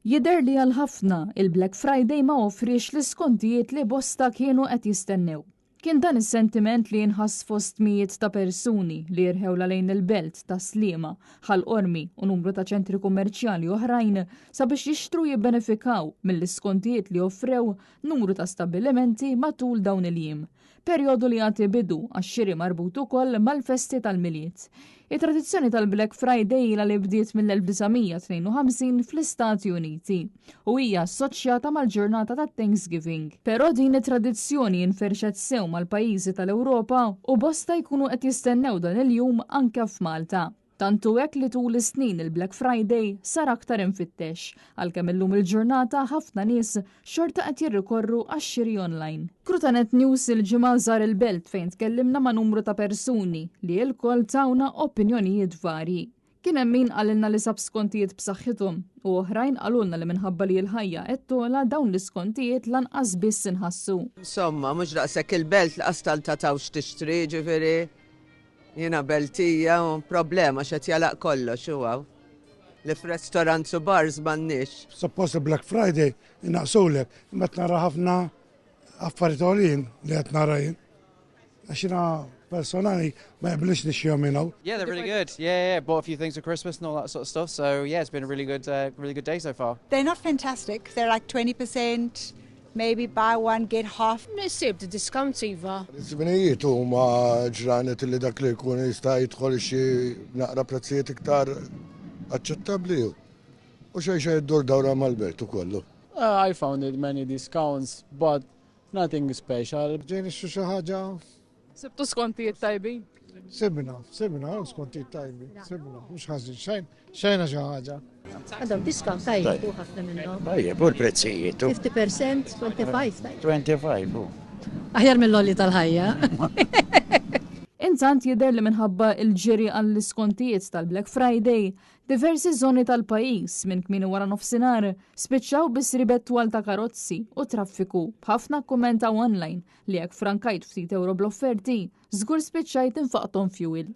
Jidher li għal ħafna il-Black Friday ma offrix l-iskontijiet li bosta kienu qed jistennew. Kien dan is-sentiment li jinħass fost mijiet ta' persuni li jirħewla lejn il-belt ta' Sliema, Ħalqormi u numru ta' ċentri kummerċjali oħrajn sabiex jixtru jibbenefikaw mill-iskontijiet li offrew numru ta' stabbilimenti matul dawn il-jiem. Perjodu li għati bidu għax-xiri marbut ukoll mal-festi tal-miliet. Il-tradizzjoni tal-Black Friday li bdiet mill-1952 fl-Istati Uniti u hija assoċjata mal-ġurnata ta' Thanksgiving. Però din it-tradizzjoni inferxet sew mal-pajjiżi tal-Ewropa u bosta jkunu qed jistennew dan il-jum anke f'Malta. Tantu hekk li tul is-snin il-Black Friday sar aktar infittex, għalkemm illum il-ġurnata ħafna nies xorta qed jirrikorru għax-xiri online. Krutanet News il-ġimgħa żar il-belt fejn tkellimna ma' numru ta' persuni li l-kol tawna opinjonijiet varji. Kien hemm min qalilna li sab skontijiet b'saħħithom u oħrajn qalulna li minħabba li l-ħajja qed tola dawn l-iskontijiet lanqas biss inħassu. Insomma, mhux daqshekk il-belt laqas tal-tatawx tixtri ġifieri. Jena beltija u problema xet jalaq kollox u għaw. Li f'restorants u bars m'għandniex. Suppost Black Friday innaqsulek, imma nara ħafna affarijiet għolin li qed nara jien. Għax jiena personali ma jaqblux nixjihom minnaw. Yeah, they're really good. Yeah, bought a few things for Christmas and all that sort of stuff. So yeah, it's been a really good day so far. They're not fantastic. They're like 20%. Maybe buy one, get half. Nisib di discount iva. Zbinijiet u ma ġranet li dak li jkun jista' jidħol xi naqra prezzijiet iktar aċċettabbli. U xejn jiddur dawra mal-belt ukollu. I found it many discounts, but nothing special. Ġejni xi ħaġa. Sibtu skontijiet tajbin? Sibna, skontijiet tajbin. Sibna, mhux ħażin xejn xi ħaġa. Għadhom discount tajb u ħafna minnhom. Tajjeb, u l-prezzijiet. 50%, 25 tajb. 25, Aħjar mill-lolli tal-ħajja. Intant jidher li minħabba il-ġiri għall-iskontijiet tal-Black Friday, diversi żoni tal-pajjiż minn kmieni wara nofsinhar spiċċaw bis-ribet twal ta' karozzi u traffiku b'ħafna kummentaw online li jekk frankajt ftit euro bl-offerti, żgur spiċċajt infaqthom fuel.